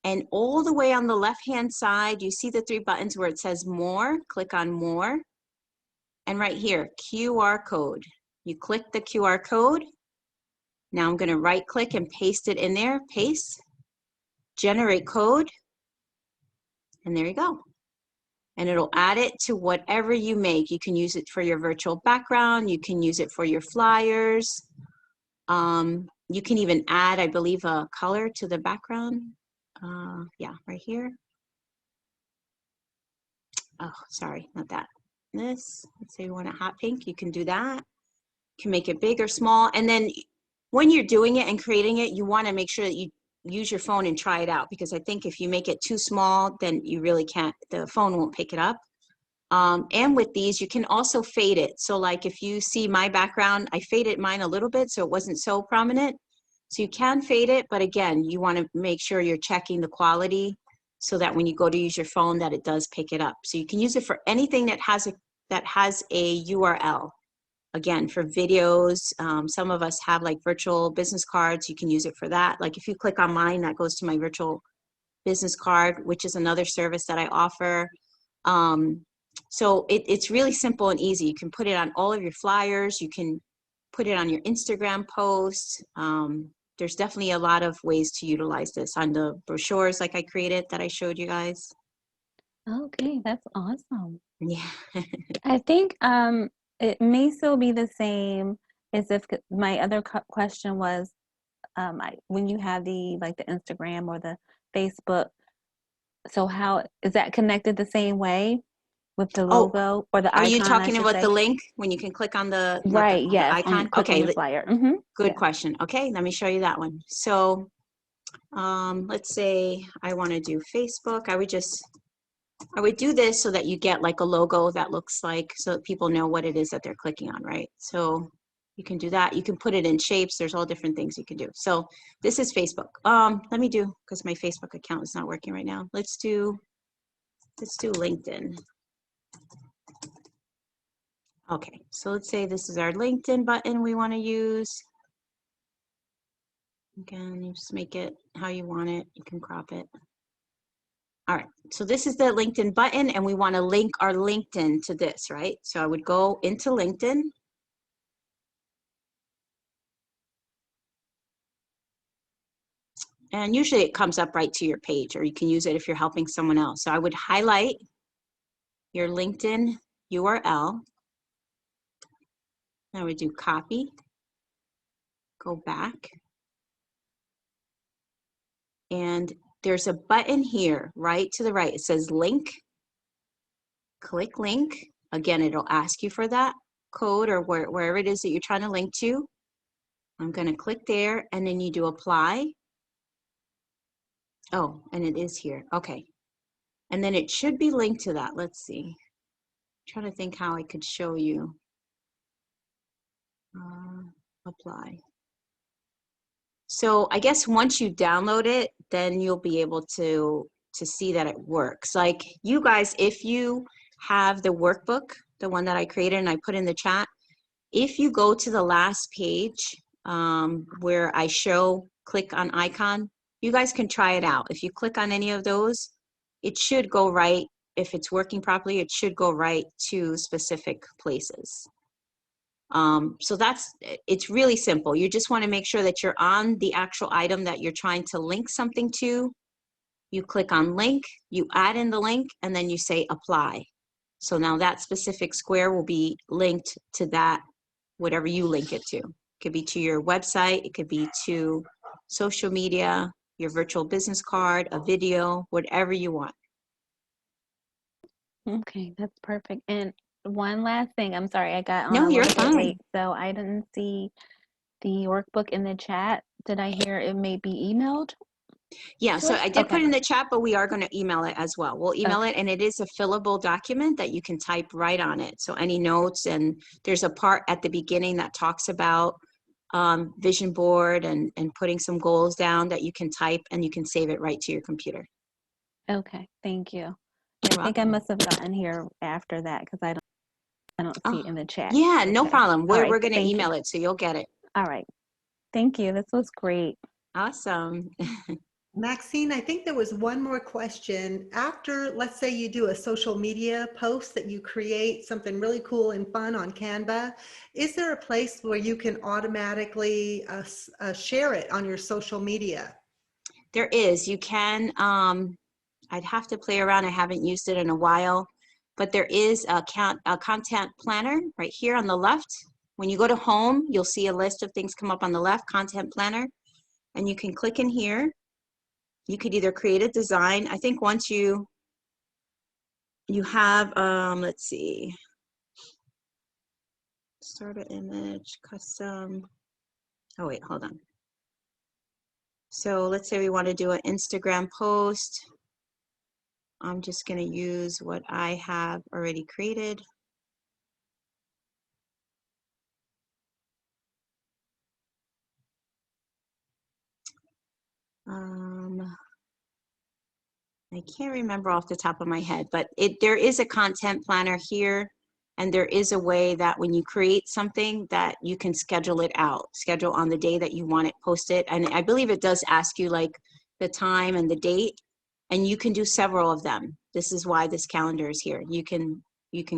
S1: And all the way on the left-hand side, you see the 3 buttons where it says more, click on more. And right here, QR code. You click the QR code. Now I'm going to right click and paste it in there. Paste, generate code, and there you go. And it'll add it to whatever you make. You can use it for your virtual background. You can use it for your flyers. You can even add, I believe, a color to the background. Yeah, right here. Oh, sorry, not that. This, let's say you want a hot pink, you can do that. You can make it big or small. And then when you're doing it and creating it, you want to make sure that you use your phone and try it out, because I think if you make it too small, then you really can't, the phone won't pick it up. And with these, you can also fade it. So like if you see my background, I faded mine a little bit so it wasn't so prominent. So you can fade it, but again, you want to make sure you're checking the quality so that when you go to use your phone that it does pick it up. So you can use it for anything that has a URL. Again, for videos, some of us have like virtual business cards. You can use it for that. Like if you click on mine, that goes to my virtual business card, which is another service that I offer. So it's really simple and easy. You can put it on all of your flyers. You can put it on your Instagram posts. There's definitely a lot of ways to utilize this on the brochures like I created that I showed you guys.
S6: Okay, that's awesome.
S1: Yeah.
S6: I think it may still be the same as if my other question was when you have the Instagram or the Facebook. So how is that connected the same way with the logo or the icon?
S1: Are you talking about the link when you can click on the
S6: right? Yes,
S1: icon?
S6: click on the flyer. Mm-hmm.
S1: Good question. Okay, let me show you that one. So let's say I want to do Facebook. I would do this so that you get like a logo that looks like, so that people know what it is that they're clicking on, right? So you can do that. You can put it in shapes. There's all different things you can do. So this is Facebook. Let me do, because my Facebook account is not working right now. Let's do LinkedIn. Okay, so let's say this is our LinkedIn button we want to use. Again, you just make it how you want it. You can crop it. All right, so this is the LinkedIn button, and we want to link our LinkedIn to this, right? So I would go into LinkedIn. And usually it comes up right to your page, or you can use it if you're helping someone else. So I would highlight your LinkedIn URL. I would do copy, go back, and there's a button here, right to the right. It says link. Click link. Again, it'll ask you for that code or wherever it is that you're trying to link to. I'm going to click there, and then you do apply. Oh, and it is here. Okay. And then it should be linked to that. Let's see. I'm trying to think how I could show you. Apply. So I guess once you download it, then you'll be able to see that it works. Like you guys, if you have the workbook, the one that I created and I put in the chat, if you go to the last page where I show click on icon, you guys can try it out. If you click on any of those, it should go right. If it's working properly, it should go right to specific places. So it's really simple. You just want to make sure that you're on the actual item that you're trying to link something to. You click on link, you add in the link, and then you say apply. So now that specific square will be linked to that, whatever you link it to. It could be to your website, it could be to social media, your virtual business card, a video, whatever you want.
S6: Okay, that's perfect. And one last thing, I'm sorry, I got on
S1: No,
S6: a
S1: you're
S6: little bit
S1: fine.
S6: late, so I didn't see the workbook in the chat. Did I hear it may be emailed?
S1: Yeah, so I did put
S6: Okay.
S1: it in the chat, but we are going to email it as well. We'll email it, and it is a fillable document that you can type right on it. So any notes, and there's a part at the beginning that talks about vision board and putting some goals down that you can type, and you can save it right to your computer.
S6: Okay, thank you.
S1: You're
S6: I think I
S1: welcome.
S6: must have gotten here after that because I don't see it in the chat.
S1: Yeah, no
S6: Okay.
S1: problem.
S6: All
S1: We're
S6: right,
S1: going to
S6: thank
S1: email
S6: you.
S1: it, so you'll get it.
S6: All right. Thank you. This was great.
S1: Awesome.
S2: Maxine, I think there was one more question. After, let's say you do a social media post that you create something really cool and fun on Canva, is there a place where you can automatically share it on your social media?
S1: There is. You can, I'd have to play around. I haven't used it in a while, but there is a content planner right here on the left. When you go to home, you'll see a list of things come up on the left, content planner, and you can click in here. You could either create a design. I think once you have, let's see, start an image, custom. Oh wait, hold on. So let's say we want to do an Instagram post. I'm just going to use what I have already created. I can't remember off the top of my head, but there is a content planner here, and there is a way that when you create something that you can schedule it out, schedule on the day that you want it posted. And I believe it does ask you like the time and the date, and you can do several of them. This is why this calendar is here. You can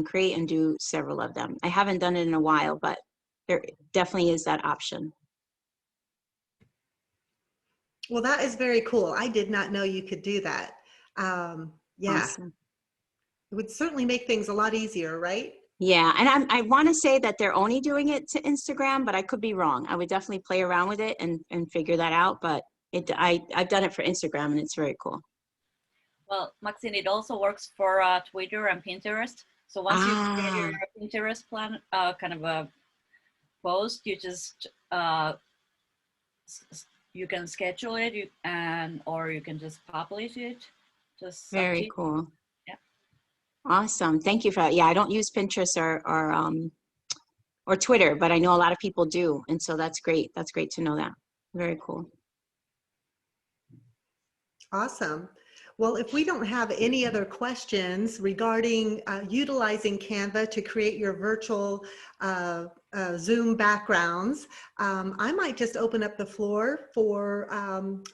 S1: create and do several of them. I haven't done it in a while, but there definitely is that option.
S2: Well, that is very cool. I did not know you could do that. Yeah,
S1: Awesome.
S2: it would certainly make things a lot easier, right?
S1: Yeah, and I want to say that they're only doing it to Instagram, but I could be wrong. I would definitely play around with it and figure that out. But I've done it for Instagram, and it's very cool.
S7: Well, Maxine, it also works for Twitter and Pinterest. So once you create your Pinterest plan, kind of a post, you just you can schedule it, or you can just publish it. Just
S1: Very cool.
S7: Yeah.
S1: Awesome. Thank you for that. Yeah, I don't use Pinterest or Twitter, but I know a lot of people do, and so that's great. That's great to know that. Very cool.
S2: Awesome. Well, if we don't have any other questions regarding utilizing Canva to create your virtual Zoom backgrounds, I might just open up the floor for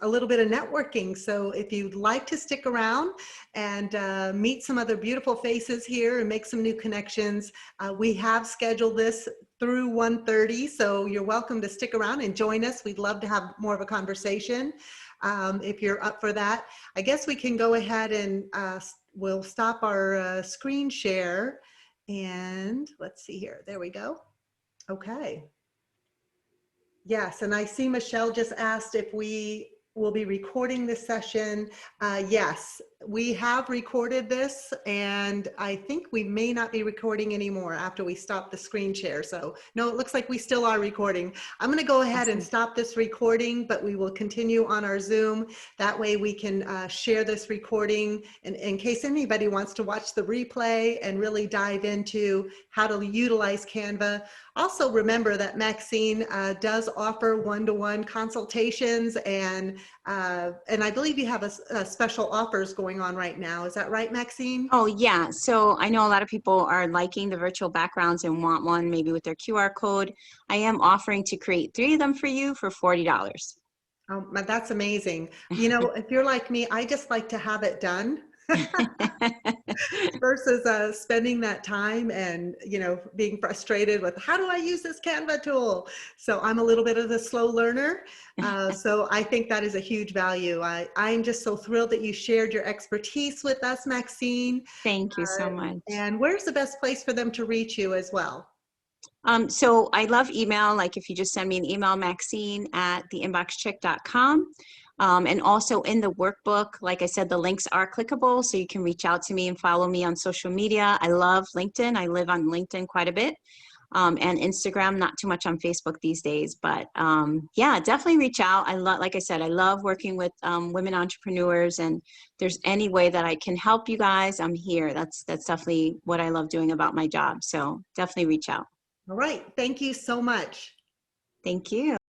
S2: a little bit of networking. So if you'd like to stick around and meet some other beautiful faces here and make some new connections, we have scheduled this through 1:30, so you're welcome to stick around and join us. We'd love to have more of a conversation. If you're up for that, I guess we can go ahead and we'll stop our screen share, and let's see here. There we go. Okay. Yes, and I see Michelle just asked if we will be recording this session. Yes, we have recorded this, and I think we may not be recording anymore after we stop the screen share. So no, it looks like we still are recording. I'm going to go ahead and stop this recording, but we will continue on our Zoom. That way we can share this recording in case anybody wants to watch the replay and really dive into how to utilize Canva. Also remember that Maxine does offer one-to-one consultations, and I believe you have a special offers going on right now. Is that right, Maxine?
S1: Oh, yeah. So I know a lot of people are liking the virtual backgrounds and want one maybe with their QR code. I am offering to create 3 of them for you for $40.
S2: Oh, that's amazing. You know, if you're like me, I just like to have it done. Versus spending that time and, you know, being frustrated with how do I use this Canva tool? So I'm a little bit of a slow learner. So I think that is a huge value. I'm just so thrilled that you shared your expertise with us, Maxine.
S1: Thank you so much.
S2: And where's the best place for them to reach you as well?
S1: So I love email. Like if you just send me an email, Maxine@theinboxchic.com. And also in the workbook, like I said, the links are clickable, so you can reach out to me and follow me on social media. I love LinkedIn. I live on LinkedIn quite a bit. And Instagram, not too much on Facebook these days, but yeah, definitely reach out. Like I said, I love working with women entrepreneurs, and if there's any way that I can help you guys, I'm here. That's definitely what I love doing about my job. So definitely reach out.
S2: All right. Thank you so much.
S1: Thank you.